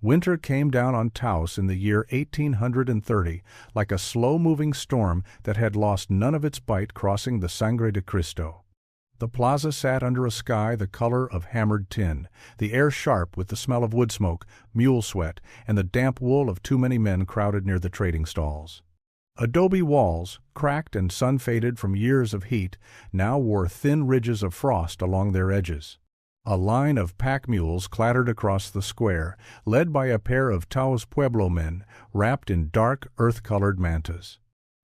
Winter came down on Taos in the year 1830 like a slow-moving storm that had lost none of its bite crossing the Sangre de Cristo. The plaza sat under a sky the color of hammered tin, the air sharp with the smell of wood smoke, mule sweat, and the damp wool of too many men crowded near the trading stalls. Adobe walls, cracked and sun-faded from years of heat, now wore thin ridges of frost along their edges. A line of pack mules clattered across the square, led by a pair of Taos Pueblo men, wrapped in dark, earth-colored mantas.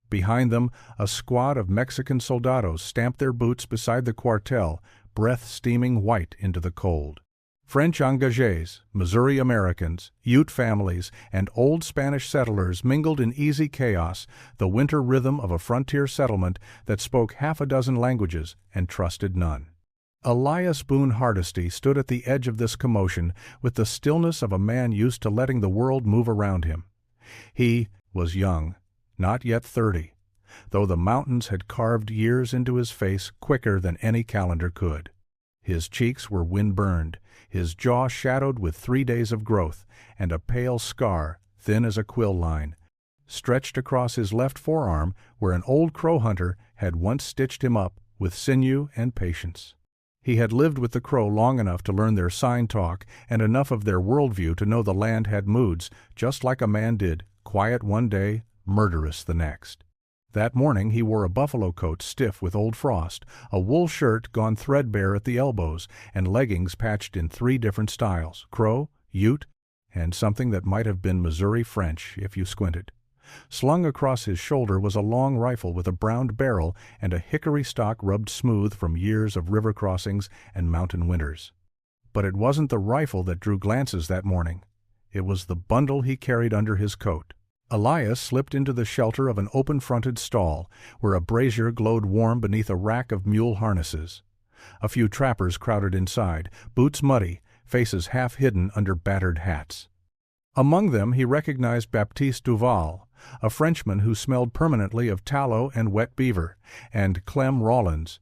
Behind them, a squad of Mexican soldados stamped their boots beside the cuartel, breath steaming white into the cold. French engagés, Missouri Americans, Ute families, and old Spanish settlers mingled in easy chaos, the winter rhythm of a frontier settlement that spoke half a dozen languages and trusted none. Elias Boone Hardesty stood at the edge of this commotion with the stillness of a man used to letting the world move around him. He was young, not yet 30, though the mountains had carved years into his face quicker than any calendar could. His cheeks were wind-burned, his jaw shadowed with 3 days of growth, and a pale scar, thin as a quill line, stretched across his left forearm where an old crow hunter had once stitched him up with sinew and patience. He had lived with the Crow long enough to learn their sign talk and enough of their worldview to know the land had moods, just like a man did, quiet one day, murderous the next. That morning he wore a buffalo coat stiff with old frost, a wool shirt gone threadbare at the elbows, and leggings patched in 3 different styles, Crow, Ute, and something that might have been Missouri French if you squinted. Slung across his shoulder was a long rifle with a browned barrel and a hickory stock rubbed smooth from years of river crossings and mountain winters. But it wasn't the rifle that drew glances that morning. It was the bundle he carried under his coat. Elias slipped into the shelter of an open-fronted stall, where a brazier glowed warm beneath a rack of mule harnesses. A few trappers crowded inside, boots muddy, faces half hidden under battered hats. Among them he recognized Baptiste Duval, a Frenchman who smelled permanently of tallow and wet beaver, and Clem Rawlins,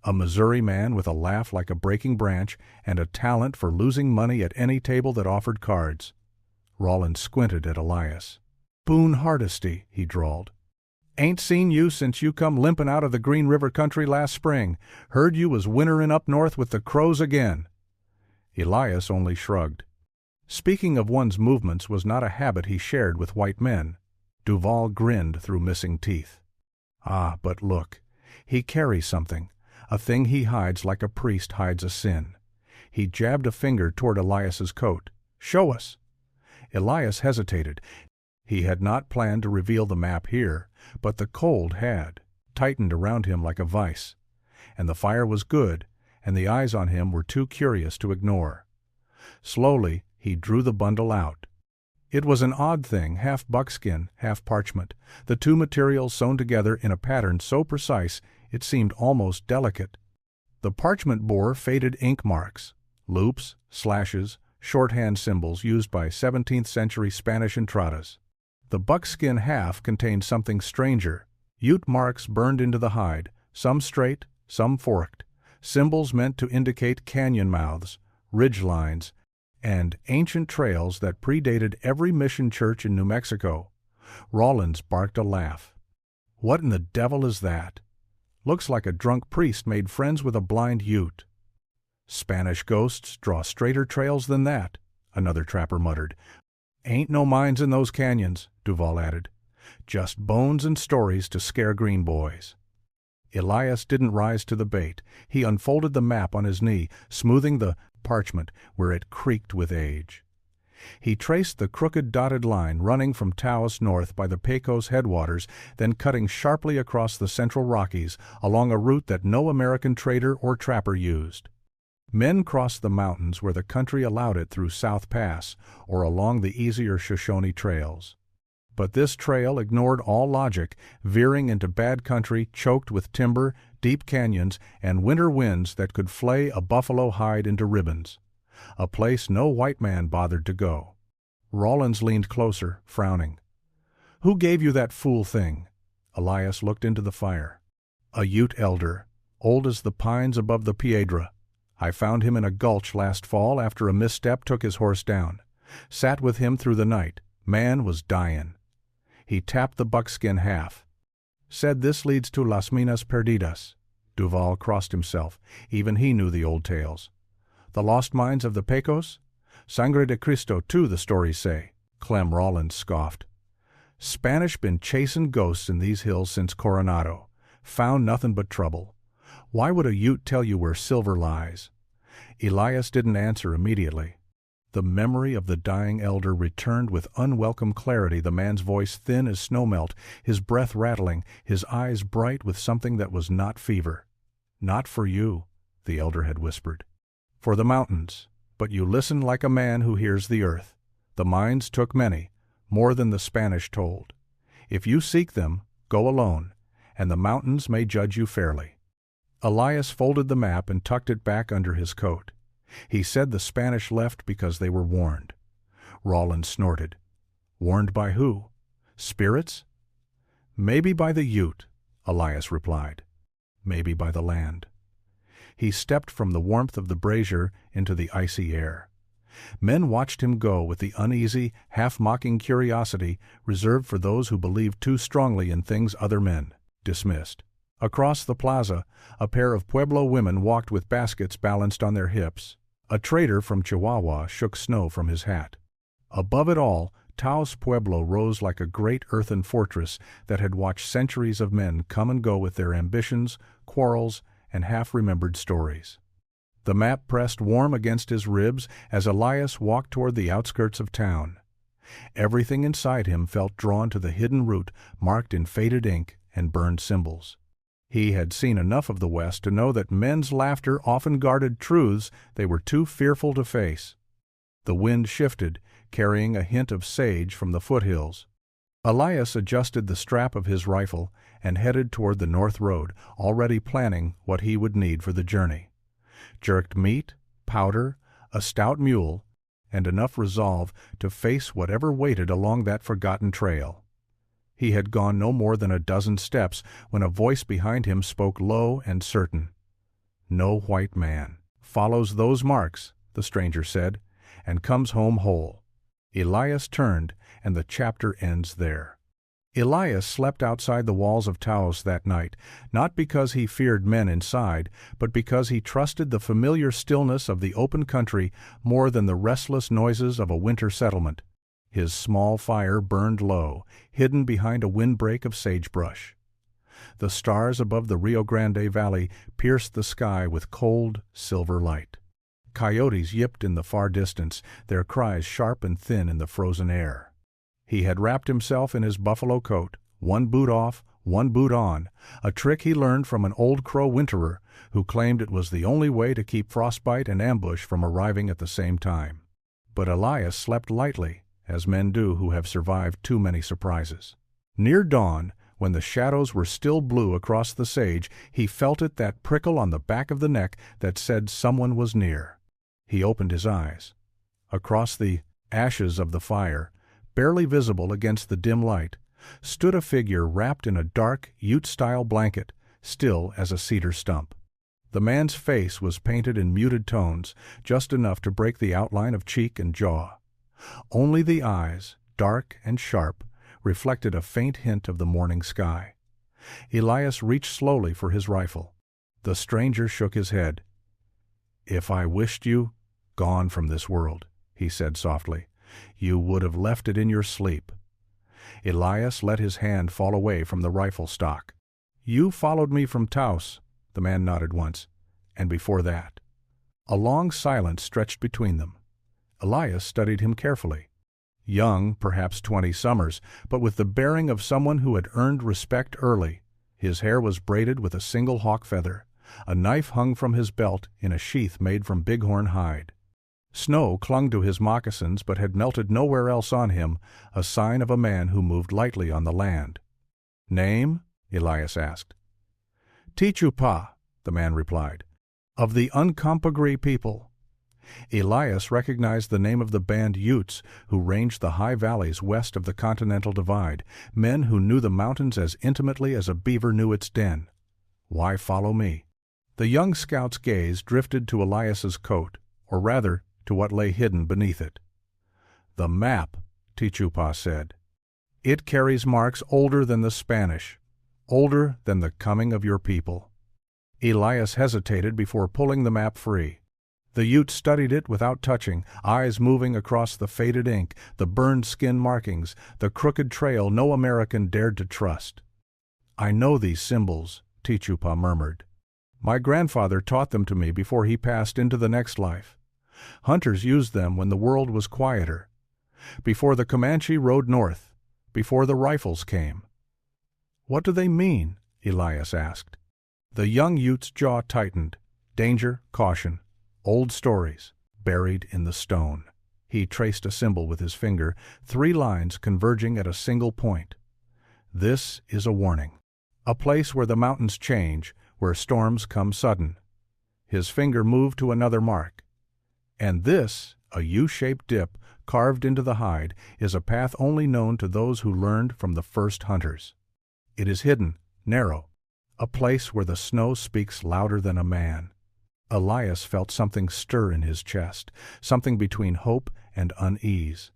a Missouri man with a laugh like a breaking branch and a talent for losing money at any table that offered cards. Rawlins squinted at Elias. "Boone Hardesty," he drawled. "Ain't seen you since you come limpin' out of the Green River country last spring. Heard you was winterin' up north with the Crows again." Elias only shrugged. Speaking of one's movements was not a habit he shared with white men. Duval grinned through missing teeth. "Ah, but look. He carries something, a thing he hides like a priest hides a sin." He jabbed a finger toward Elias's coat. "Show us." Elias hesitated. He had not planned to reveal the map here, but the cold had tightened around him like a vice. And the fire was good, and the eyes on him were too curious to ignore. Slowly, he drew the bundle out. It was an odd thing, half buckskin, half parchment, the two materials sewn together in a pattern so precise it seemed almost delicate. The parchment bore faded ink marks, loops, slashes, shorthand symbols used by 17th-century Spanish entradas. The buckskin half contained something stranger, Ute marks burned into the hide, some straight, some forked, symbols meant to indicate canyon mouths, ridge lines, and ancient trails that predated every mission church in New Mexico. Rawlins barked a laugh. "What in the devil is that? Looks like a drunk priest made friends with a blind Ute." "Spanish ghosts draw straighter trails than that," another trapper muttered. "Ain't no mines in those canyons," Duval added. "Just bones and stories to scare green boys." Elias didn't rise to the bait. He unfolded the map on his knee, smoothing the parchment where it creaked with age. He traced the crooked dotted line running from Taos north by the Pecos headwaters, then cutting sharply across the central Rockies along a route that no American trader or trapper used. Men crossed the mountains where the country allowed it through South Pass or along the easier Shoshone trails. But this trail ignored all logic, veering into bad country choked with timber, deep canyons, and winter winds that could flay a buffalo hide into ribbons. A place no white man bothered to go. Rawlins leaned closer, frowning. "Who gave you that fool thing?" Elias looked into the fire. "A Ute elder, old as the pines above the Piedra. I found him in a gulch last fall after a misstep took his horse down. Sat with him through the night. Man was dyin'. He tapped the buckskin half. Said this leads to Las Minas Perdidas. Duval crossed himself. Even he knew the old tales. The lost mines of the Pecos? Sangre de Cristo, too, the stories say. Clem Rawlins scoffed. Spanish been chasin' ghosts in these hills since Coronado. Found nothing but trouble. Why would a Ute tell you where silver lies? Elias didn't answer immediately. The memory of the dying elder returned with unwelcome clarity, the man's voice thin as snowmelt, his breath rattling, his eyes bright with something that was not fever. Not for you, the elder had whispered. For the mountains, but you listen like a man who hears the earth. The mines took many, more than the Spanish told. If you seek them, go alone, and the mountains may judge you fairly. Elias folded the map and tucked it back under his coat. He said the Spanish left because they were warned. Rawlins snorted. Warned by who? Spirits? Maybe by the Ute, Elias replied. Maybe by the land. He stepped from the warmth of the brazier into the icy air. Men watched him go with the uneasy, half-mocking curiosity reserved for those who believed too strongly in things other men dismissed. Across the plaza, a pair of Pueblo women walked with baskets balanced on their hips. A trader from Chihuahua shook snow from his hat. Above it all, Taos Pueblo rose like a great earthen fortress that had watched centuries of men come and go with their ambitions, quarrels, and half-remembered stories. The map pressed warm against his ribs as Elias walked toward the outskirts of town. Everything inside him felt drawn to the hidden route marked in faded ink and burned symbols. He had seen enough of the West to know that men's laughter often guarded truths they were too fearful to face. The wind shifted, carrying a hint of sage from the foothills. Elias adjusted the strap of his rifle and headed toward the north road, already planning what he would need for the journey. Jerked meat, powder, a stout mule, and enough resolve to face whatever waited along that forgotten trail. He had gone no more than a dozen steps when a voice behind him spoke low and certain. No white man follows those marks, the stranger said, and comes home whole. Elias turned, and the chapter ends there. Elias slept outside the walls of Taos that night, not because he feared men inside, but because he trusted the familiar stillness of the open country more than the restless noises of a winter settlement. His small fire burned low, hidden behind a windbreak of sagebrush. The stars above the Rio Grande Valley pierced the sky with cold, silver light. Coyotes yipped in the far distance, their cries sharp and thin in the frozen air. He had wrapped himself in his buffalo coat, one boot off, one boot on, a trick he learned from an old Crow winterer who claimed it was the only way to keep frostbite and ambush from arriving at the same time. But Elias slept lightly, as men do who have survived too many surprises. Near dawn, when the shadows were still blue across the sage, he felt it, that prickle on the back of the neck that said someone was near. He opened his eyes. Across the ashes of the fire, barely visible against the dim light, stood a figure wrapped in a dark Ute-style blanket, still as a cedar stump. The man's face was painted in muted tones, just enough to break the outline of cheek and jaw. Only the eyes, dark and sharp, reflected a faint hint of the morning sky. Elias reached slowly for his rifle. The stranger shook his head. "If I wished you gone from this world," he said softly, "you would have left it in your sleep." Elias let his hand fall away from the rifle stock. "You followed me from Taos," the man nodded once, "and before that." A long silence stretched between them. Elias studied him carefully. Young, perhaps 20 summers, but with the bearing of someone who had earned respect early. His hair was braided with a single hawk feather. A knife hung from his belt in a sheath made from bighorn hide. Snow clung to his moccasins but had melted nowhere else on him, a sign of a man who moved lightly on the land. "Name?" Elias asked. "Tichupa," the man replied, "of the Uncompahgre people." Elias recognized the name of the band Utes who ranged the high valleys west of the Continental Divide, men who knew the mountains as intimately as a beaver knew its den. "Why follow me?" The young scout's gaze drifted to Elias's coat, or rather, to what lay hidden beneath it. "The map," Tichupa said. "It carries marks older than the Spanish, older than the coming of your people." Elias hesitated before pulling the map free. The Ute studied it without touching, eyes moving across the faded ink, the burned skin markings, the crooked trail no American dared to trust. "I know these symbols," Tichupa murmured. "My grandfather taught them to me before he passed into the next life. Hunters used them when the world was quieter, before the Comanche rode north, before the rifles came." "What do they mean?" Elias asked. The young Ute's jaw tightened. Danger, caution, old stories, buried in the stone. He traced a symbol with his finger, 3 lines converging at a single point. "This is a warning. A place where the mountains change, where storms come sudden." His finger moved to another mark. "And this, a U-shaped dip carved into the hide, is a path only known to those who learned from the first hunters. It is hidden, narrow, a place where the snow speaks louder than a man." Elias felt something stir in his chest, something between hope and unease.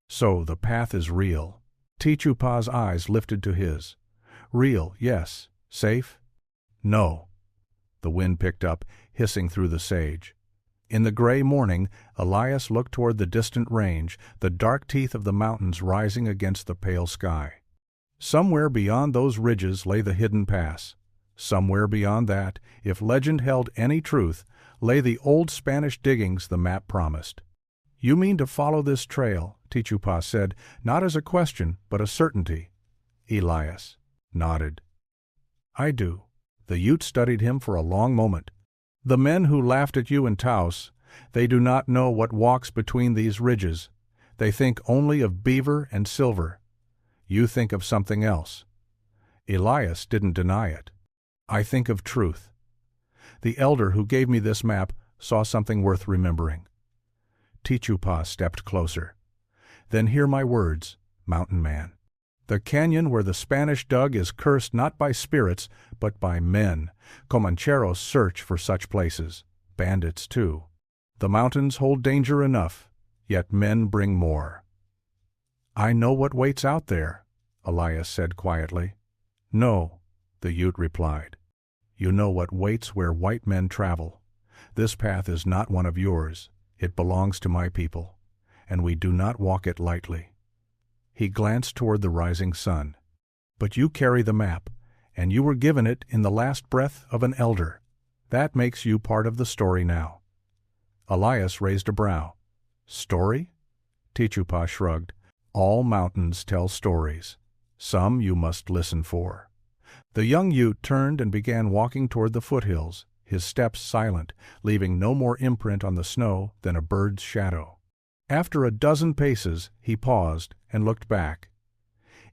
"So the path is real." Tichupa's eyes lifted to his. "Real, yes. Safe?" "No." The wind picked up, hissing through the sage. In the gray morning, Elias looked toward the distant range, the dark teeth of the mountains rising against the pale sky. Somewhere beyond those ridges lay the hidden pass. Somewhere beyond that, if legend held any truth, lay the old Spanish diggings the map promised. "You mean to follow this trail," Tichupa said, not as a question, but a certainty. Elias nodded. "I do." The Ute studied him for a long moment. "The men who laughed at you in Taos, they do not know what walks between these ridges. They think only of beaver and silver. You think of something else." Elias didn't deny it. "I think of truth. The elder who gave me this map saw something worth remembering." Tichupa stepped closer. "Then hear my words, mountain man. The canyon where the Spanish dug is cursed not by spirits, but by men. Comancheros search for such places. Bandits, too. The mountains hold danger enough, yet men bring more." "I know what waits out there," Elias said quietly. "No," the Ute replied. "You know what waits where white men travel. This path is not one of yours. It belongs to my people, and we do not walk it lightly." He glanced toward the rising sun. "But you carry the map, and you were given it in the last breath of an elder. That makes you part of the story now." Elias raised a brow. "Story?" Tichupa shrugged. "All mountains tell stories. Some you must listen for." The young Ute turned and began walking toward the foothills, his steps silent, leaving no more imprint on the snow than a bird's shadow. After a dozen paces, he paused and looked back.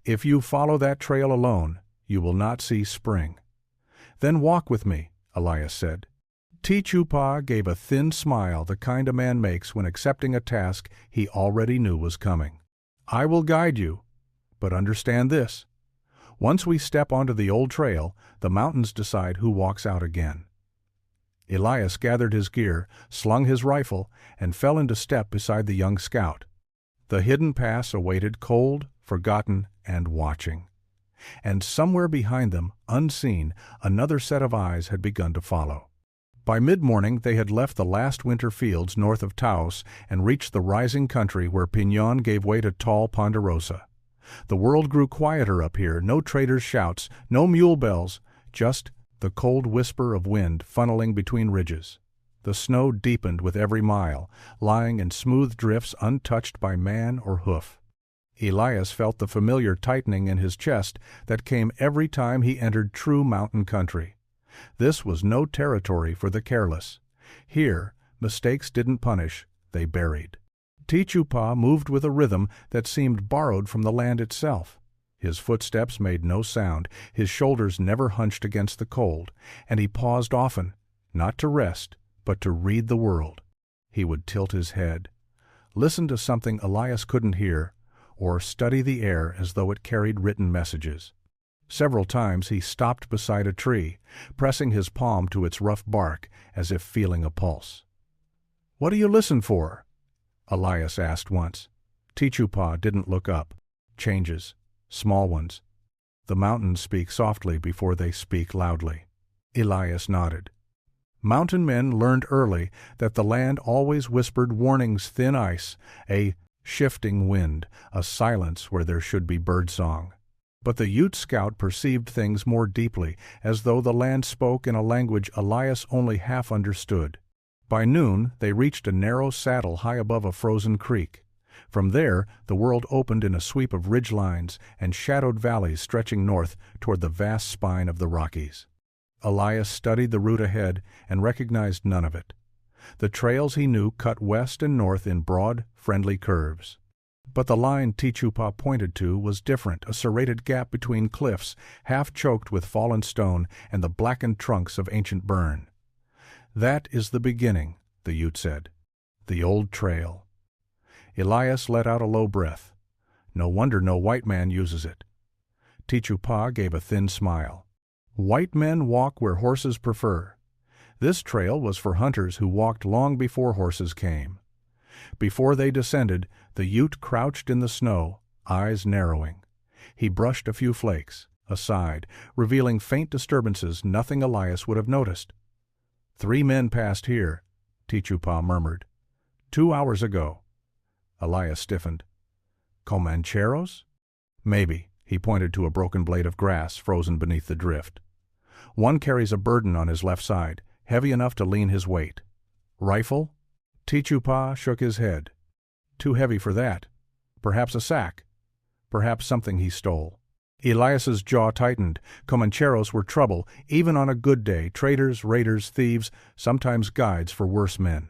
"If you follow that trail alone, you will not see spring." "Then walk with me," Elias said. Tichupa gave a thin smile, the kind a man makes when accepting a task he already knew was coming. "I will guide you, but understand this. Once we step onto the old trail, the mountains decide who walks out again." Elias gathered his gear, slung his rifle, and fell into step beside the young scout. The hidden pass awaited, cold, forgotten, and watching. And somewhere behind them, unseen, another set of eyes had begun to follow. By mid-morning they had left the last winter fields north of Taos and reached the rising country where Piñon gave way to tall ponderosa. The world grew quieter up here, no traders' shouts, no mule bells, just the cold whisper of wind funneling between ridges. The snow deepened with every mile, lying in smooth drifts untouched by man or hoof. Elias felt the familiar tightening in his chest that came every time he entered true mountain country. This was no territory for the careless. Here, mistakes didn't punish, they buried. Tichupa moved with a rhythm that seemed borrowed from the land itself. His footsteps made no sound, his shoulders never hunched against the cold, and he paused often, not to rest, but to read the world. He would tilt his head, listen to something Elias couldn't hear, or study the air as though it carried written messages. Several times he stopped beside a tree, pressing his palm to its rough bark as if feeling a pulse. "What do you listen for?" Elias asked once. Tichupa didn't look up. Changes. Small ones. The mountains speak softly before they speak loudly. Elias nodded. Mountain men learned early that the land always whispered warnings: thin ice, a shifting wind, a silence where there should be birdsong. But the Ute scout perceived things more deeply, as though the land spoke in a language Elias only half understood. By noon they reached a narrow saddle high above a frozen creek. From there the world opened in a sweep of ridge lines and shadowed valleys stretching north toward the vast spine of the Rockies. Elias studied the route ahead and recognized none of it. The trails he knew cut west and north in broad, friendly curves. But the line Tichupa pointed to was different, a serrated gap between cliffs, half choked with fallen stone and the blackened trunks of ancient burn. "That is the beginning," the Ute said. "The old trail." Elias let out a low breath. "No wonder no white man uses it." Tichupa gave a thin smile. "White men walk where horses prefer. This trail was for hunters who walked long before horses came." Before they descended, the Ute crouched in the snow, eyes narrowing. He brushed a few flakes aside, revealing faint disturbances nothing Elias would have noticed. "3 men passed here," Tichupa murmured. "2 hours ago." Elias stiffened. "Comancheros?" "Maybe." He pointed to a broken blade of grass frozen beneath the drift. "One carries a burden on his left side, heavy enough to lean his weight." "Rifle?" Tichupa shook his head. "Too heavy for that. Perhaps a sack. Perhaps something he stole." Elias's jaw tightened. Comancheros were trouble, even on a good day, traitors, raiders, thieves, sometimes guides for worse men.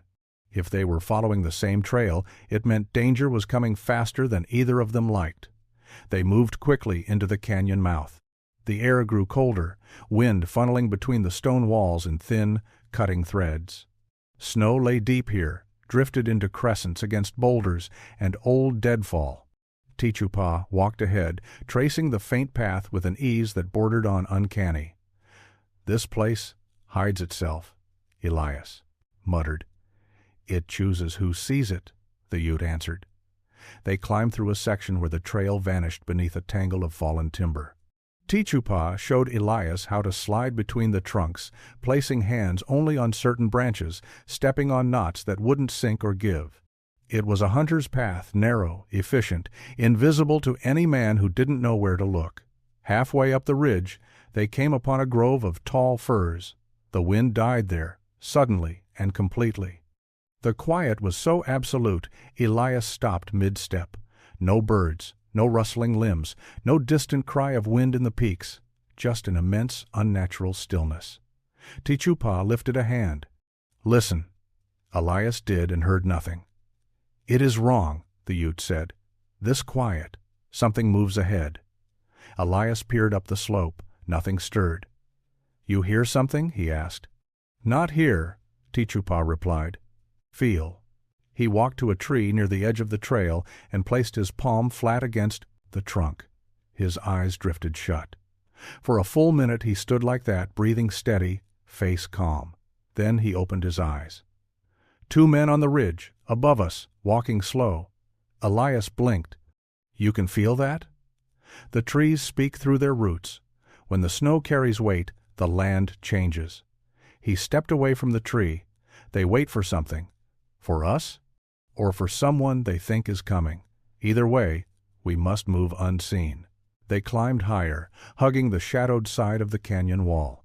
If they were following the same trail, it meant danger was coming faster than either of them liked. They moved quickly into the canyon mouth. The air grew colder, wind funneling between the stone walls in thin, cutting threads. Snow lay deep here, drifted into crescents against boulders and old deadfall. Tichupa walked ahead, tracing the faint path with an ease that bordered on uncanny. "This place hides itself," Elias muttered. "It chooses who sees it," the Ute answered. They climbed through a section where the trail vanished beneath a tangle of fallen timber. Tichupa showed Elias how to slide between the trunks, placing hands only on certain branches, stepping on knots that wouldn't sink or give. It was a hunter's path, narrow, efficient, invisible to any man who didn't know where to look. Halfway up the ridge, they came upon a grove of tall firs. The wind died there, suddenly and completely. The quiet was so absolute, Elias stopped mid-step. No birds, no rustling limbs, no distant cry of wind in the peaks, just an immense, unnatural stillness. Tichupa lifted a hand. "Listen." Elias did and heard nothing. "It is wrong," the Ute said. "This quiet. Something moves ahead." Elias peered up the slope. Nothing stirred. "You hear something?" he asked. "Not here," Tichupa replied. "Feel." He walked to a tree near the edge of the trail and placed his palm flat against the trunk. His eyes drifted shut. For a full minute he stood like that, breathing steady, face calm. Then he opened his eyes. 2 men on the ridge, above us, walking slow. Elias blinked. "You can feel that?" The trees speak through their roots. When the snow carries weight, the land changes. He stepped away from the tree. They wait for something. For us? Or for someone they think is coming. Either way, we must move unseen. They climbed higher, hugging the shadowed side of the canyon wall.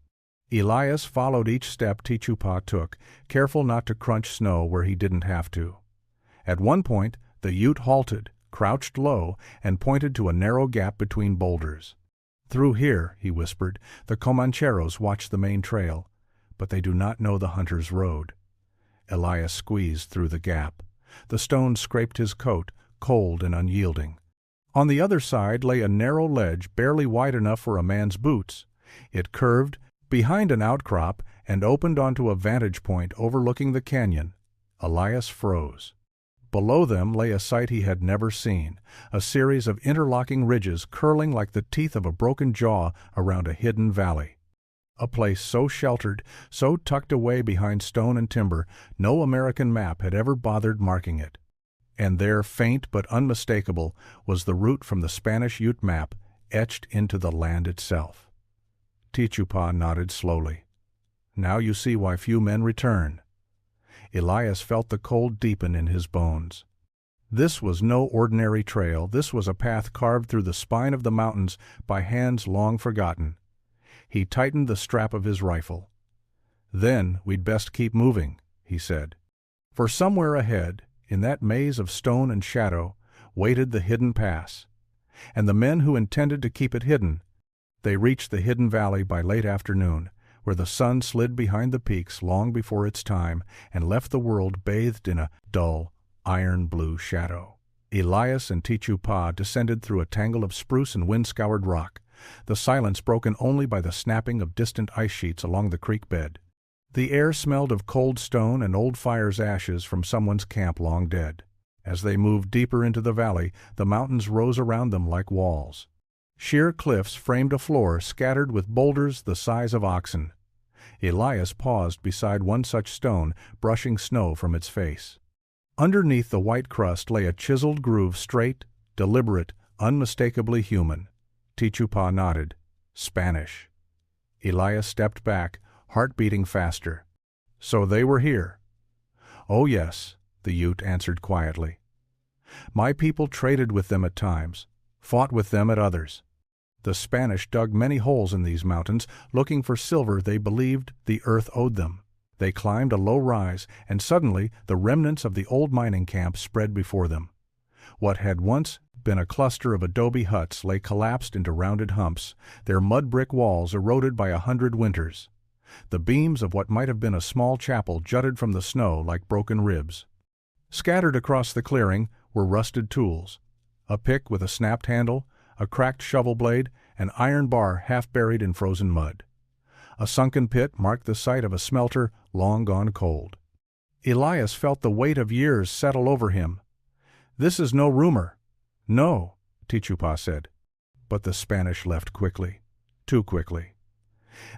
Elias followed each step Tichupa took, careful not to crunch snow where he didn't have to. At one point, the Ute halted, crouched low, and pointed to a narrow gap between boulders. "Through here," he whispered, "the Comancheros watch the main trail, but they do not know the hunter's road." Elias squeezed through the gap. The stones scraped his coat, cold and unyielding. On the other side lay a narrow ledge barely wide enough for a man's boots. It curved behind an outcrop and opened onto a vantage point overlooking the canyon. Elias froze. Below them lay a sight he had never seen, a series of interlocking ridges curling like the teeth of a broken jaw around a hidden valley. A place so sheltered, so tucked away behind stone and timber, no American map had ever bothered marking it. And there, faint but unmistakable, was the route from the Spanish Ute map etched into the land itself. Tichupa nodded slowly. Now you see why few men return. Elias felt the cold deepen in his bones. This was no ordinary trail. This was a path carved through the spine of the mountains by hands long forgotten. He tightened the strap of his rifle. Then we'd best keep moving, he said. For somewhere ahead, in that maze of stone and shadow, waited the hidden pass. And the men who intended to keep it hidden, they reached the hidden valley by late afternoon, where the sun slid behind the peaks long before its time and left the world bathed in a dull, iron-blue shadow. Elias and Tichupa descended through a tangle of spruce and wind-scoured rock, the silence broken only by the snapping of distant ice sheets along the creek bed. The air smelled of cold stone and old fire's ashes from someone's camp long dead. As they moved deeper into the valley, the mountains rose around them like walls. Sheer cliffs framed a floor scattered with boulders the size of oxen. Elias paused beside one such stone, brushing snow from its face. Underneath the white crust lay a chiseled groove, straight, deliberate, unmistakably human. Tichupa nodded. Spanish. Elias stepped back, heart beating faster. So they were here. Oh yes, the Ute answered quietly. My people traded with them at times, fought with them at others. The Spanish dug many holes in these mountains, looking for silver they believed the earth owed them. They climbed a low rise, and suddenly the remnants of the old mining camp spread before them. What had once been a cluster of adobe huts lay collapsed into rounded humps, their mud brick walls eroded by 100 winters. The beams of what might have been a small chapel jutted from the snow like broken ribs. Scattered across the clearing were rusted tools, a pick with a snapped handle, a cracked shovel blade, an iron bar half buried in frozen mud. A sunken pit marked the site of a smelter long gone cold. Elias felt the weight of years settle over him. This is no rumor. No, Tichupa said. But the Spanish left quickly, too quickly.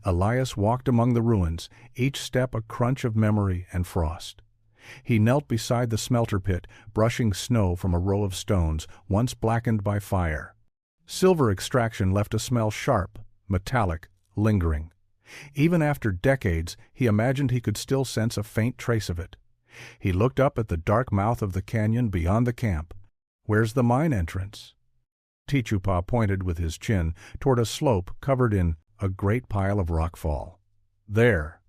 Elias walked among the ruins, each step a crunch of memory and frost. He knelt beside the smelter pit, brushing snow from a row of stones, once blackened by fire. Silver extraction left a smell sharp, metallic, lingering. Even after decades, he imagined he could still sense a faint trace of it. He looked up at the dark mouth of the canyon beyond the camp. Where's the mine entrance? Tichupa pointed with his chin toward a slope covered in a great pile of rockfall. There.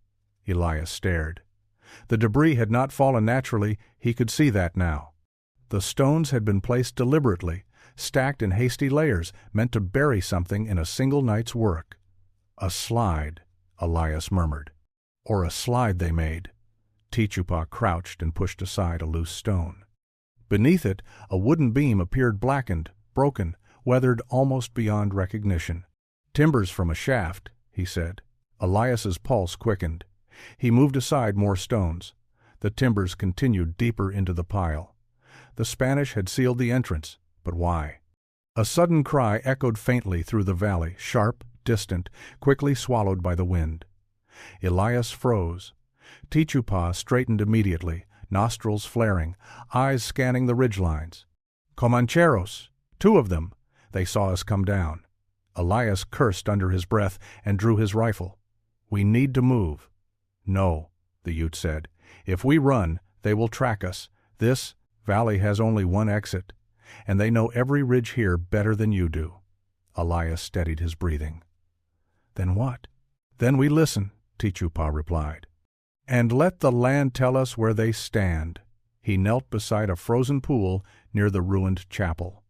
Elias stared. The debris had not fallen naturally, he could see that now. The stones had been placed deliberately, stacked in hasty layers, meant to bury something in a single night's work. A slide, Elias murmured. Or a slide they made. Tichupa crouched and pushed aside a loose stone. Beneath it, a wooden beam appeared blackened, broken, weathered almost beyond recognition. Timbers from a shaft, he said. Elias's pulse quickened. He moved aside more stones. The timbers continued deeper into the pile. The Spanish had sealed the entrance, but why? A sudden cry echoed faintly through the valley, sharp, distant, quickly swallowed by the wind. Elias froze. Tichupa straightened immediately, nostrils flaring, eyes scanning the ridgelines. Comancheros! 2 of them! They saw us come down. Elias cursed under his breath and drew his rifle. We need to move. No, the Ute said. If we run, they will track us. This valley has only one exit, and they know every ridge here better than you do. Elias steadied his breathing. Then what? Then we listen, Tichupa replied. And let the land tell us where they stand. He knelt beside a frozen pool near the ruined chapel.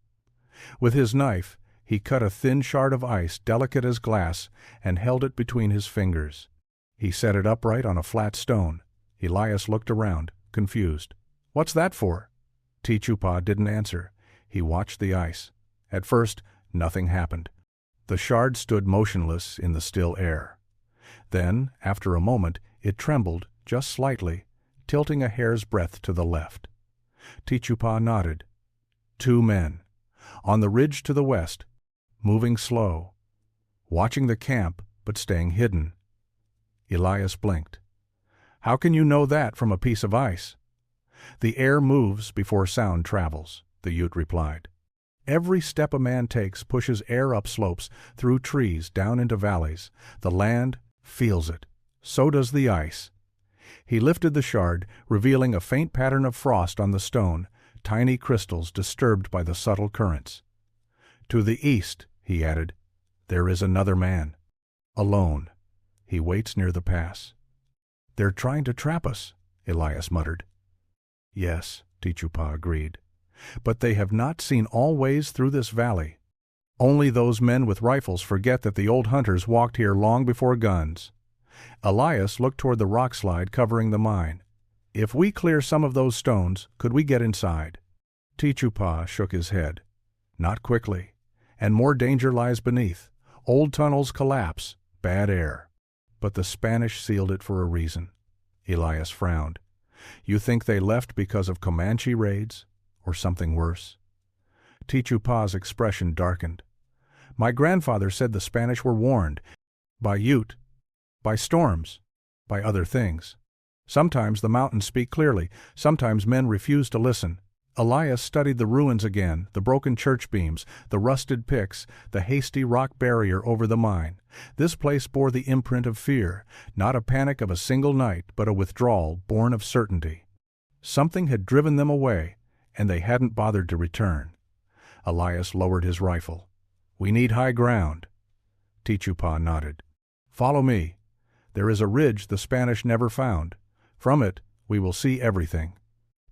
With his knife, he cut a thin shard of ice, delicate as glass, and held it between his fingers. He set it upright on a flat stone. Elias looked around, confused. What's that for? Tichupa didn't answer. He watched the ice. At first, nothing happened. The shard stood motionless in the still air. Then, after a moment, it trembled just slightly, tilting a hair's breadth to the left. Tichupa nodded. 2 men. On the ridge to the west, moving slow. Watching the camp, but staying hidden. Elias blinked. How can you know that from a piece of ice? "The air moves before sound travels," the Ute replied. "Every step a man takes pushes air up slopes, through trees, down into valleys. The land feels it. So does the ice." He lifted the shard, revealing a faint pattern of frost on the stone, tiny crystals disturbed by the subtle currents. "To the east," he added, "there is another man. Alone. He waits near the pass." "They're trying to trap us," Elias muttered. "Yes," Tichupa agreed. "But they have not seen all ways through this valley. Only those men with rifles forget that the old hunters walked here long before guns." Elias looked toward the rock slide covering the mine. "If we clear some of those stones, could we get inside?" Tichupa shook his head. "Not quickly. And more danger lies beneath. Old tunnels collapse, bad air." "But the Spanish sealed it for a reason." Elias frowned. "You think they left because of Comanche raids, or something worse?" Tichupa's expression darkened. "My grandfather said the Spanish were warned. By Ute. By storms. By other things. Sometimes the mountains speak clearly, sometimes men refuse to listen." Elias studied the ruins again, the broken church beams, the rusted picks, the hasty rock barrier over the mine. This place bore the imprint of fear, not a panic of a single night, but a withdrawal born of certainty. Something had driven them away, and they hadn't bothered to return. Elias lowered his rifle. "We need high ground." Tichupa nodded. "Follow me. There is a ridge the Spanish never found. From it, we will see everything."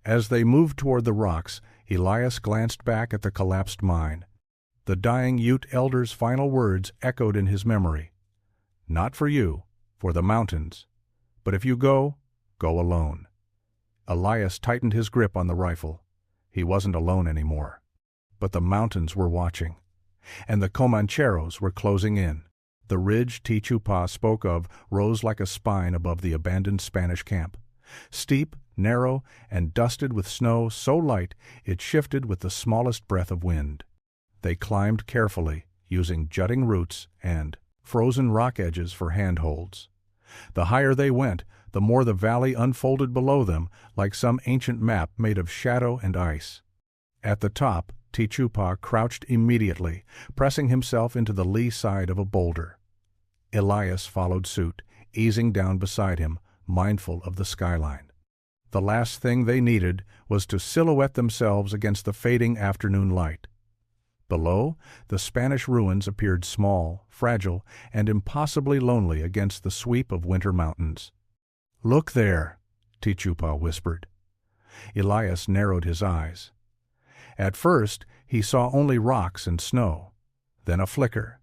As they moved toward the rocks, Elias glanced back at the collapsed mine. The dying Ute elder's final words echoed in his memory. "Not for you, for the mountains. But if you go, go alone." Elias tightened his grip on the rifle. He wasn't alone anymore. But the mountains were watching. And the Comancheros were closing in. The ridge Tichupa spoke of rose like a spine above the abandoned Spanish camp. Steep, narrow, and dusted with snow so light it shifted with the smallest breath of wind. They climbed carefully, using jutting roots and frozen rock edges for handholds. The higher they went, the more the valley unfolded below them, like some ancient map made of shadow and ice. At the top, Tichupa crouched immediately, pressing himself into the lee side of a boulder. Elias followed suit, easing down beside him, mindful of the skyline. The last thing they needed was to silhouette themselves against the fading afternoon light. Below, the Spanish ruins appeared small, fragile, and impossibly lonely against the sweep of winter mountains. "Look there," Tichupa whispered. Elias narrowed his eyes. At first, he saw only rocks and snow. Then a flicker.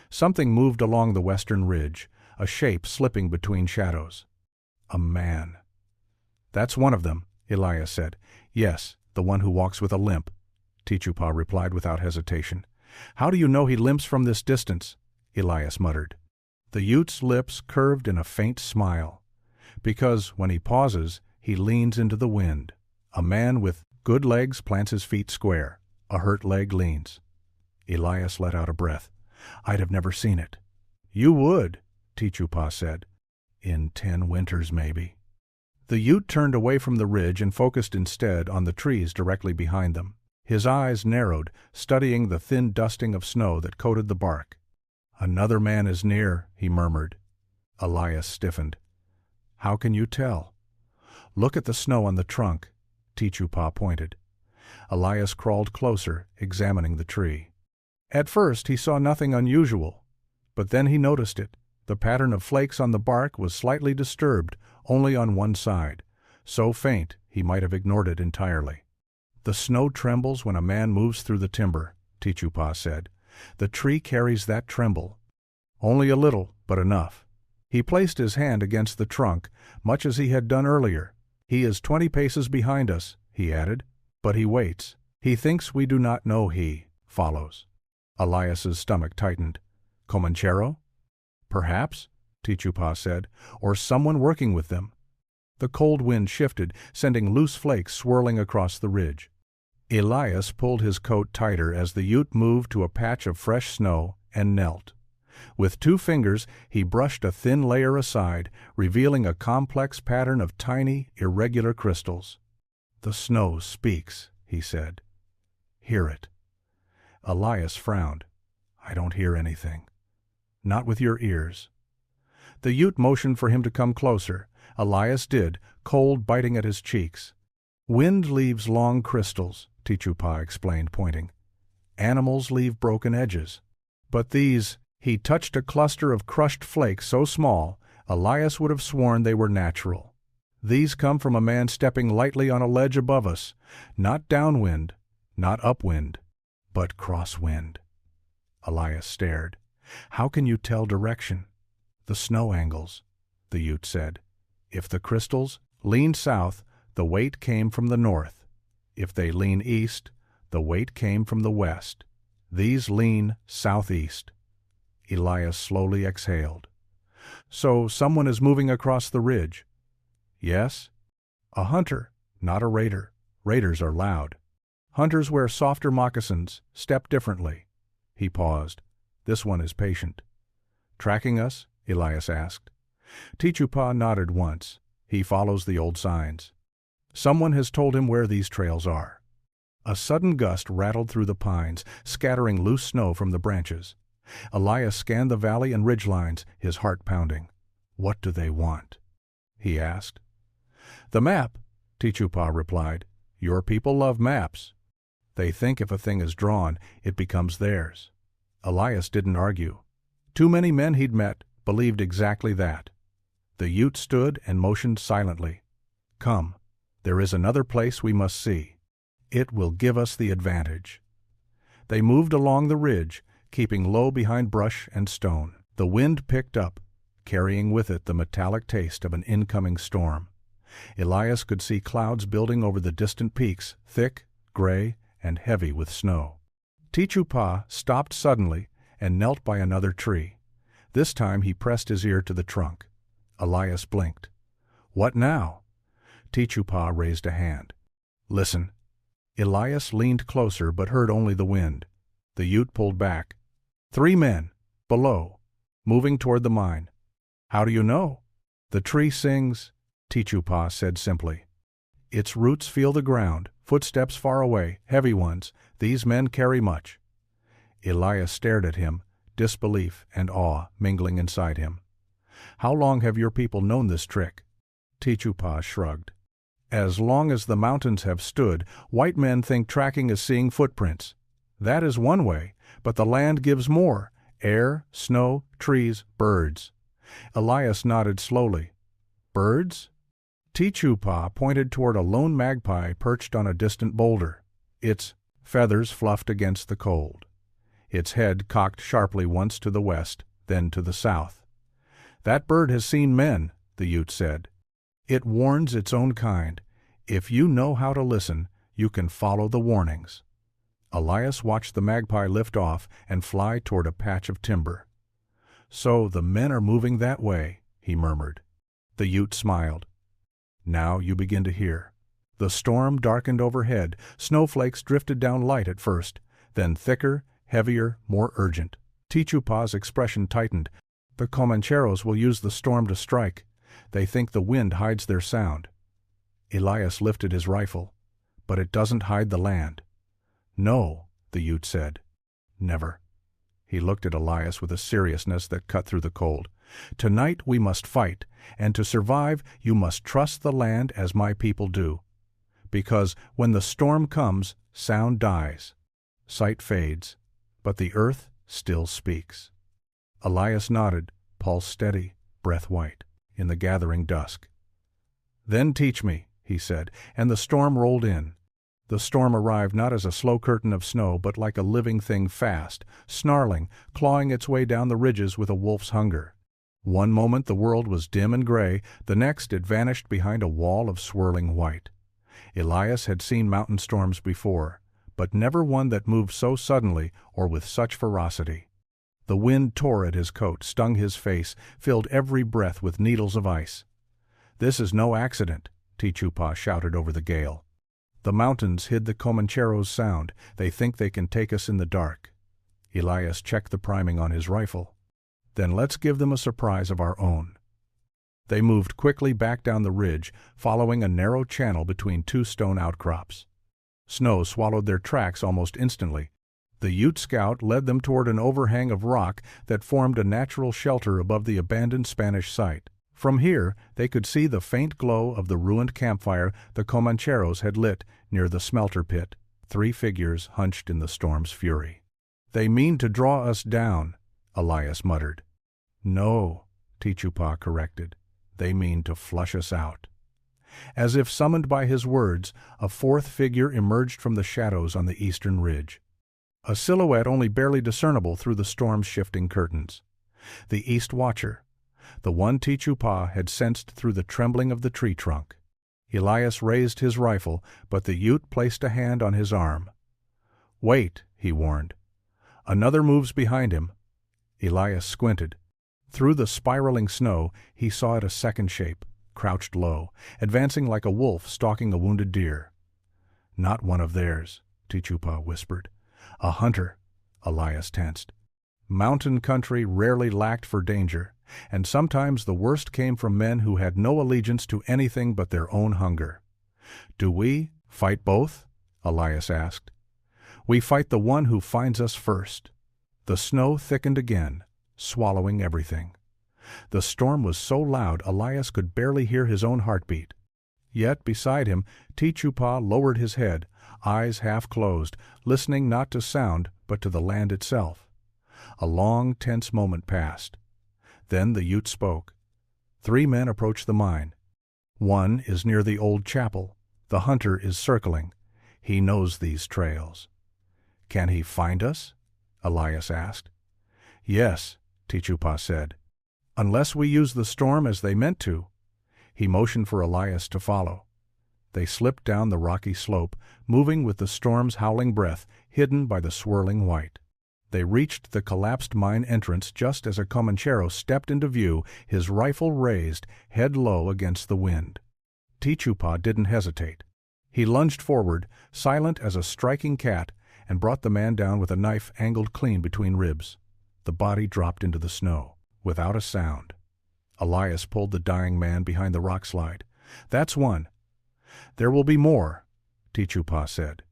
Something moved along the western ridge, a shape slipping between shadows. A man. "That's one of them," Elias said. "Yes, the one who walks with a limp," Tichupa replied without hesitation. "How do you know he limps from this distance?" Elias muttered. The Ute's lips curved in a faint smile. "Because when he pauses, he leans into the wind. A man with good legs plants his feet square. A hurt leg leans." Elias let out a breath. "I'd have never seen it." "You would," Tichupa said. "In 10 winters, maybe." The Ute turned away from the ridge and focused instead on the trees directly behind them. His eyes narrowed, studying the thin dusting of snow that coated the bark. "Another man is near," he murmured. Elias stiffened. "How can you tell?" "Look at the snow on the trunk," Tichupa pointed. Elias crawled closer, examining the tree. At first he saw nothing unusual, but then he noticed it. The pattern of flakes on the bark was slightly disturbed, only on one side, so faint he might have ignored it entirely. "The snow trembles when a man moves through the timber," Tichupa said. "The tree carries that tremble. Only a little, but enough." He placed his hand against the trunk, much as he had done earlier. "He is 20 paces behind us," he added, "but he waits. He thinks we do not know he follows." Elias's stomach tightened. "Comanchero?" "Perhaps," Tichupa said, "or someone working with them." The cold wind shifted, sending loose flakes swirling across the ridge. Elias pulled his coat tighter as the Ute moved to a patch of fresh snow and knelt. With 2 fingers, he brushed a thin layer aside, revealing a complex pattern of tiny, irregular crystals. "The snow speaks," he said. "Hear it." Elias frowned. "I don't hear anything." "Not with your ears." The Ute motioned for him to come closer. Elias did, cold biting at his cheeks. "Wind leaves long crystals," Tichupa explained, pointing. "Animals leave broken edges. But these—" He touched a cluster of crushed flakes so small, Elias would have sworn they were natural. "These come from a man stepping lightly on a ledge above us, not downwind, not upwind, but crosswind." Elias stared. "How can you tell direction?" "The snow angles," the Ute said. "If the crystals lean south, the weight came from the north. If they lean east, the weight came from the west. These lean southeast." Elias slowly exhaled. "So someone is moving across the ridge?" "Yes." "A hunter, not a raider. Raiders are loud. Hunters wear softer moccasins, step differently." He paused. "This one is patient." "Tracking us?" Elias asked. Tichupa nodded once. "He follows the old signs. Someone has told him where these trails are." A sudden gust rattled through the pines, scattering loose snow from the branches. Elias scanned the valley and ridgelines, his heart pounding. "What do they want?" he asked. "The map," Tichupa replied. "Your people love maps. They think if a thing is drawn, it becomes theirs." Elias didn't argue. Too many men he'd met believed exactly that. The Ute stood and motioned silently. "Come, there is another place we must see. It will give us the advantage." They moved along the ridge, keeping low behind brush and stone. The wind picked up, carrying with it the metallic taste of an incoming storm. Elias could see clouds building over the distant peaks, thick, gray, and heavy with snow. Tichupa stopped suddenly and knelt by another tree. This time he pressed his ear to the trunk. Elias blinked. "What now?" Tichupa raised a hand. "Listen." Elias leaned closer but heard only the wind. The Ute pulled back. "3 men, below, moving toward the mine." "How do you know?" "The tree sings," Tichupa said simply. "Its roots feel the ground, footsteps far away, heavy ones. These men carry much." Elias stared at him, disbelief and awe mingling inside him. "How long have your people known this trick?" Tichupa shrugged. "As long as the mountains have stood, white men think tracking is seeing footprints. That is one way, but the land gives more: air, snow, trees, birds." Elias nodded slowly. "Birds?" Tichupa pointed toward a lone magpie perched on a distant boulder, its feathers fluffed against the cold. Its head cocked sharply once to the west, then to the south. "That bird has seen men," the Ute said. "It warns its own kind. If you know how to listen, you can follow the warnings." Elias watched the magpie lift off and fly toward a patch of timber. "So the men are moving that way," he murmured. The Ute smiled. "Now you begin to hear." The storm darkened overhead. Snowflakes drifted down light at first, then thicker, heavier, more urgent. Tichupa's expression tightened. "The Comancheros will use the storm to strike. They think the wind hides their sound." Elias lifted his rifle. "But it doesn't hide the land." "No," the Ute said. "Never." He looked at Elias with a seriousness that cut through the cold. "Tonight we must fight, and to survive you must trust the land as my people do. Because when the storm comes, sound dies. Sight fades, but the earth still speaks." Elias nodded, pulse steady, breath white, in the gathering dusk. "Then teach me," he said, and the storm rolled in. The storm arrived not as a slow curtain of snow, but like a living thing fast, snarling, clawing its way down the ridges with a wolf's hunger. One moment the world was dim and gray, the next it vanished behind a wall of swirling white. Elias had seen mountain storms before, but never one that moved so suddenly or with such ferocity. The wind tore at his coat, stung his face, filled every breath with needles of ice. "This is no accident," Tichupa shouted over the gale. "The mountains hid the Comancheros' sound. They think they can take us in the dark." Elias checked the priming on his rifle. "Then let's give them a surprise of our own." They moved quickly back down the ridge, following a narrow channel between two stone outcrops. Snow swallowed their tracks almost instantly. The Ute scout led them toward an overhang of rock that formed a natural shelter above the abandoned Spanish site. From here, they could see the faint glow of the ruined campfire the Comancheros had lit near the smelter pit, 3 figures hunched in the storm's fury. "They mean to draw us down," Elias muttered. "No," Tichupa corrected. "They mean to flush us out." As if summoned by his words, a 4th figure emerged from the shadows on the eastern ridge. A silhouette only barely discernible through the storm's shifting curtains. The East Watcher, the one Tichupa had sensed through the trembling of the tree trunk. Elias raised his rifle, but the Ute placed a hand on his arm. "Wait," he warned. "Another moves behind him." Elias squinted. Through the spiraling snow, he saw it a second shape, crouched low, advancing like a wolf stalking a wounded deer. "Not one of theirs," Tichupa whispered. "A hunter," Elias tensed. Mountain country rarely lacked for danger, and sometimes the worst came from men who had no allegiance to anything but their own hunger. "Do we fight both?" Elias asked. "We fight the one who finds us first." The snow thickened again, swallowing everything. The storm was so loud Elias could barely hear his own heartbeat. Yet beside him, Tichupa lowered his head, eyes half closed, listening not to sound but to the land itself. A long, tense moment passed. Then the Ute spoke. 3 men approach the mine. One is near the old chapel. The hunter is circling. He knows these trails. "Can he find us?" Elias asked. "Yes," Tichupa said. "Unless we use the storm as they meant to." He motioned for Elias to follow. They slipped down the rocky slope, moving with the storm's howling breath, hidden by the swirling white. They reached the collapsed mine entrance just as a Comanchero stepped into view, his rifle raised, head low against the wind. Tichupa didn't hesitate. He lunged forward, silent as a striking cat, and brought the man down with a knife angled clean between ribs. The body dropped into the snow, without a sound. Elias pulled the dying man behind the rock slide. "That's one." "There will be more," Tichupa said.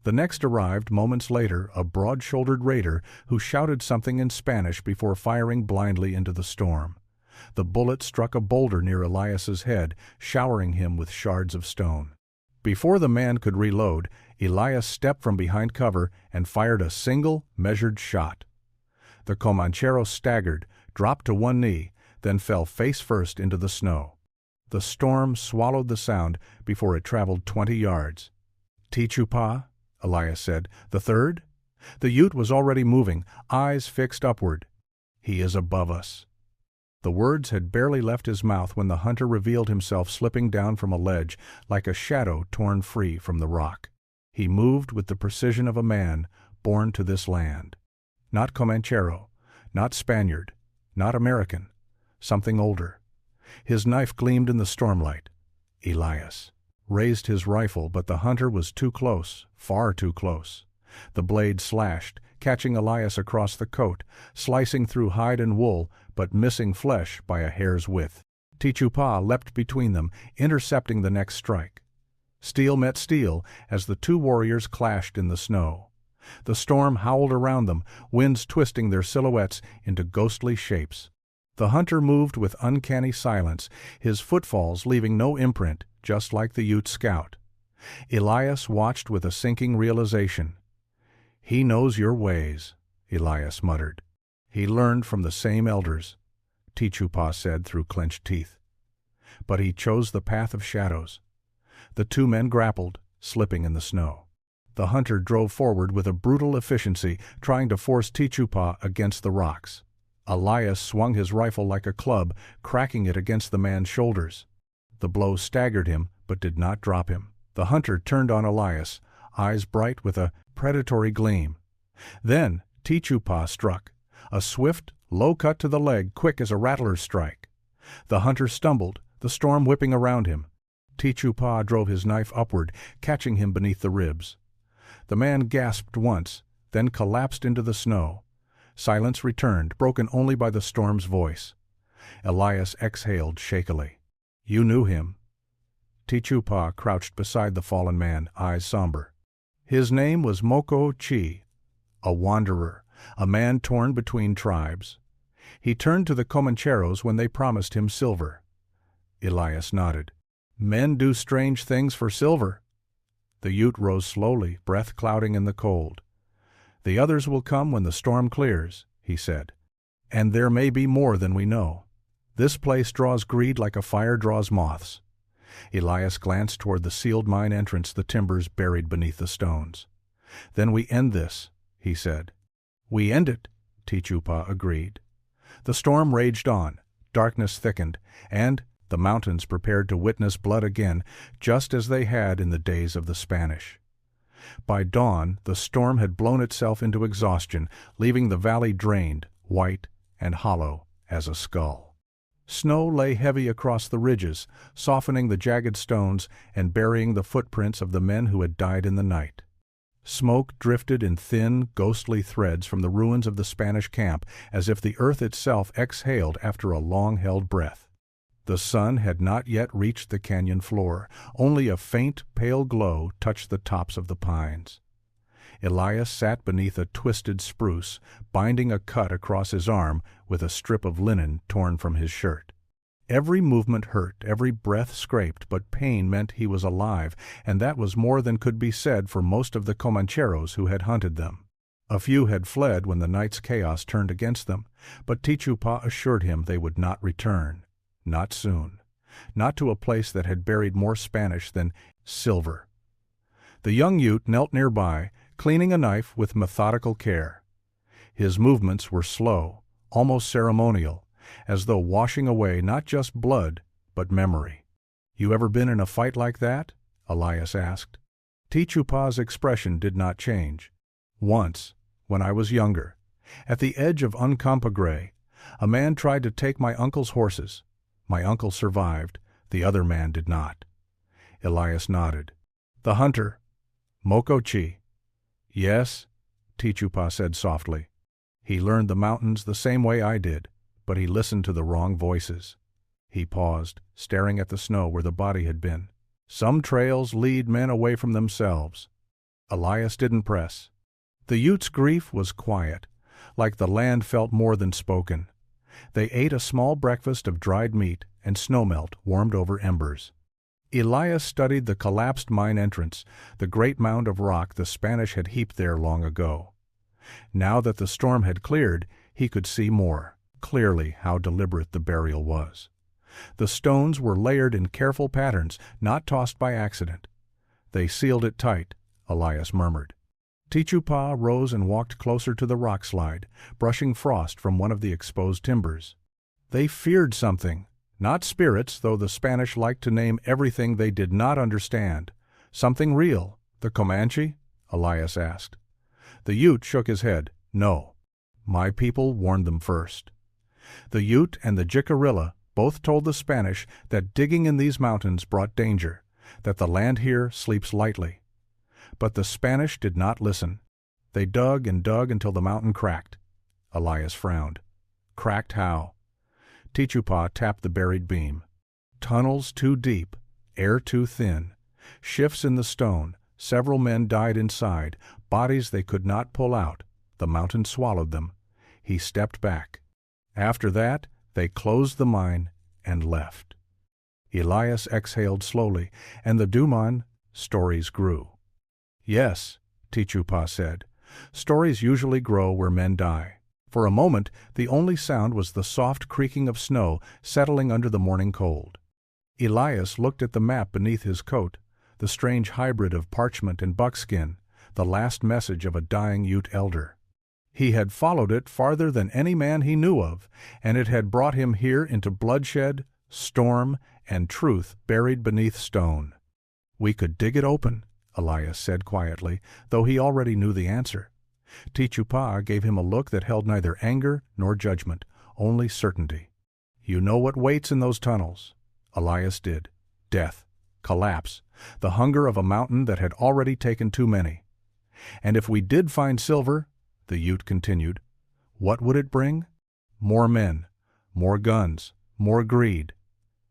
The next arrived moments later, a broad-shouldered raider who shouted something in Spanish before firing blindly into the storm. The bullet struck a boulder near Elias's head, showering him with shards of stone. Before the man could reload, Elias stepped from behind cover and fired a single, measured shot. The Comanchero staggered, dropped to one knee, then fell face first into the snow. The storm swallowed the sound before it traveled 20 yards. "Tichupa," Elias said. "The third?" The Ute was already moving, eyes fixed upward. "He is above us." The words had barely left his mouth when the hunter revealed himself slipping down from a ledge like a shadow torn free from the rock. He moved with the precision of a man born to this land. Not Comanchero, not Spaniard, not American, something older. His knife gleamed in the stormlight. Elias raised his rifle, but the hunter was too close, far too close. The blade slashed, catching Elias across the coat, slicing through hide and wool, but missing flesh by a hair's width. Tichupa leapt between them, intercepting the next strike. Steel met steel as the 2 warriors clashed in the snow. The storm howled around them, winds twisting their silhouettes into ghostly shapes. The hunter moved with uncanny silence, his footfalls leaving no imprint, just like the Ute scout. Elias watched with a sinking realization. "He knows your ways," Elias muttered. "He learned from the same elders," Tichupa said through clenched teeth. "But he chose the path of shadows." The 2 men grappled, slipping in the snow. The hunter drove forward with a brutal efficiency, trying to force Tichupa against the rocks. Elias swung his rifle like a club, cracking it against the man's shoulders. The blow staggered him, but did not drop him. The hunter turned on Elias, eyes bright with a predatory gleam. Then Tichupa struck, a swift, low cut to the leg, quick as a rattler's strike. The hunter stumbled, the storm whipping around him. Tichupa drove his knife upward, catching him beneath the ribs. The man gasped once, then collapsed into the snow. Silence returned, broken only by the storm's voice. Elias exhaled shakily. "You knew him." Tichupa crouched beside the fallen man, eyes somber. "His name was Moko Chi, a wanderer, a man torn between tribes. He turned to the Comancheros when they promised him silver." Elias nodded. "Men do strange things for silver." The Ute rose slowly, breath clouding in the cold. "The others will come when the storm clears," he said. "And there may be more than we know. This place draws greed like a fire draws moths." Elias glanced toward the sealed mine entrance, the timbers buried beneath the stones. "Then we end this," he said. "We end it," Tichupa agreed. The storm raged on, darkness thickened, and the mountains prepared to witness blood again, just as they had in the days of the Spanish. By dawn, the storm had blown itself into exhaustion, leaving the valley drained, white and hollow as a skull. Snow lay heavy across the ridges, softening the jagged stones and burying the footprints of the men who had died in the night. Smoke drifted in thin, ghostly threads from the ruins of the Spanish camp, as if the earth itself exhaled after a long-held breath. The sun had not yet reached the canyon floor. Only a faint, pale glow touched the tops of the pines. Elias sat beneath a twisted spruce, binding a cut across his arm with a strip of linen torn from his shirt. Every movement hurt, every breath scraped, but pain meant he was alive, and that was more than could be said for most of the Comancheros who had hunted them. A few had fled when the night's chaos turned against them, but Tichupa assured him they would not return. Not soon. Not to a place that had buried more Spanish than silver. The young Ute knelt nearby, cleaning a knife with methodical care. His movements were slow, almost ceremonial, as though washing away not just blood, but memory. "You ever been in a fight like that?" Elias asked. Tichupa's expression did not change. "Once, when I was younger, at the edge of Uncompahgre, a man tried to take my uncle's horses. My uncle survived, the other man did not." Elias nodded. "The hunter, Moko Chi." "Yes," Tichupa said softly. "He learned the mountains the same way I did, but he listened to the wrong voices." He paused, staring at the snow where the body had been. "Some trails lead men away from themselves." Elias didn't press. The Ute's grief was quiet, like the land felt more than spoken. They ate a small breakfast of dried meat and snowmelt warmed over embers. Elias studied the collapsed mine entrance, the great mound of rock the Spanish had heaped there long ago. Now that the storm had cleared, he could see more clearly how deliberate the burial was. The stones were layered in careful patterns, not tossed by accident. "They sealed it tight," Elias murmured. Tichupa rose and walked closer to the rock slide, brushing frost from one of the exposed timbers. "They feared something. Not spirits, though the Spanish liked to name everything they did not understand. Something real." "The Comanche?" Elias asked. The Ute shook his head. "No. My people warned them first." The Ute and the Jicarilla both told the Spanish that digging in these mountains brought danger, that the land here sleeps lightly. But the Spanish did not listen. They dug and dug until the mountain cracked. Elias frowned. "Cracked how?" Tichupa tapped the buried beam. "Tunnels too deep, air too thin, shifts in the stone, several men died inside, bodies they could not pull out. The mountain swallowed them." He stepped back. "After that, they closed the mine and left." Elias exhaled slowly, and the Duman stories grew. "Yes," Tichupa said, "stories usually grow where men die." For a moment, the only sound was the soft creaking of snow settling under the morning cold. Elias looked at the map beneath his coat, the strange hybrid of parchment and buckskin, the last message of a dying Ute elder. He had followed it farther than any man he knew of, and it had brought him here into bloodshed, storm, and truth buried beneath stone. "We could dig it open," Elias said quietly, though he already knew the answer. Tichupa gave him a look that held neither anger nor judgment, only certainty. "You know what waits in those tunnels." Elias did. Death, collapse, the hunger of a mountain that had already taken too many. "And if we did find silver," the Ute continued, "what would it bring? More men, more guns, more greed.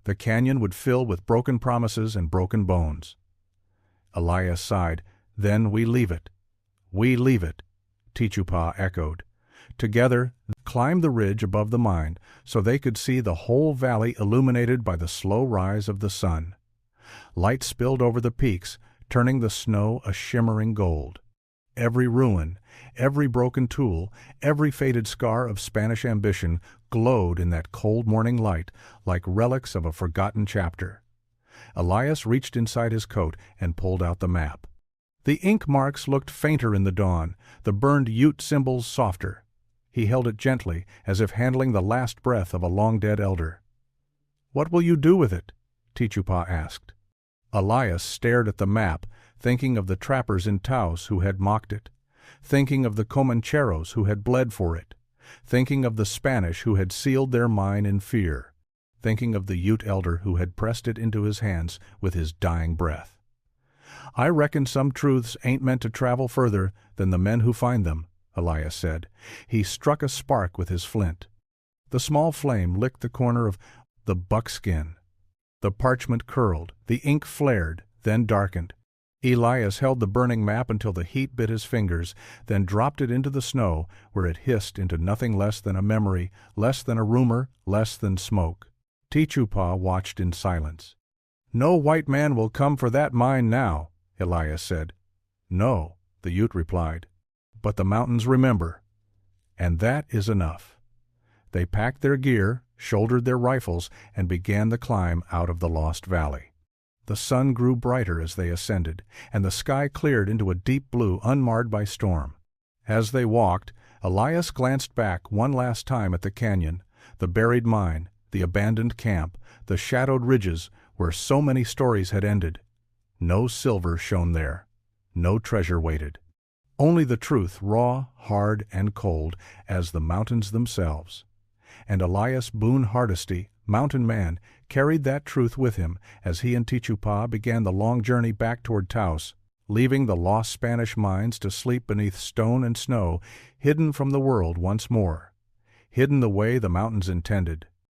The canyon would fill with broken promises and broken bones. Elias sighed. Then we leave it. We leave it, Tichupa echoed. Together, they climbed the ridge above the mine so they could see the whole valley illuminated by the slow rise of the sun. Light spilled over the peaks, turning the snow a shimmering gold. Every ruin, every broken tool, every faded scar of Spanish ambition glowed in that cold morning light like relics of a forgotten chapter. Elias reached inside his coat and pulled out the map. The ink marks looked fainter in the dawn, the burned Ute symbols softer. He held it gently, as if handling the last breath of a long-dead elder. "What will you do with it?" Tichupa asked. Elias stared at the map, thinking of the trappers in Taos who had mocked it, thinking of the Comancheros who had bled for it, thinking of the Spanish who had sealed their mine in fear, thinking of the Ute elder who had pressed it into his hands with his dying breath. "I reckon some truths ain't meant to travel further than the men who find them," Elias said. He struck a spark with his flint. The small flame licked the corner of the buckskin. The parchment curled, the ink flared, then darkened. Elias held the burning map until the heat bit his fingers, then dropped it into the snow, where it hissed into nothing less than a memory, less than a rumor, less than smoke. Tichupa watched in silence. "No white man will come for that mine now," Elias said. "No," the Ute replied, "but the mountains remember. And that is enough." They packed their gear, shouldered their rifles, and began the climb out of the lost valley. The sun grew brighter as they ascended, and the sky cleared into a deep blue unmarred by storm. As they walked, Elias glanced back one last time at the canyon, the buried mine, the abandoned camp, the shadowed ridges where so many stories had ended. No silver shone there. No treasure waited. Only the truth, raw, hard, and cold as the mountains themselves. And Elias Boone Hardesty, mountain man, carried that truth with him as he and Tichupa began the long journey back toward Taos, leaving the lost Spanish mines to sleep beneath stone and snow, hidden from the world once more. Hidden the way the mountains intended,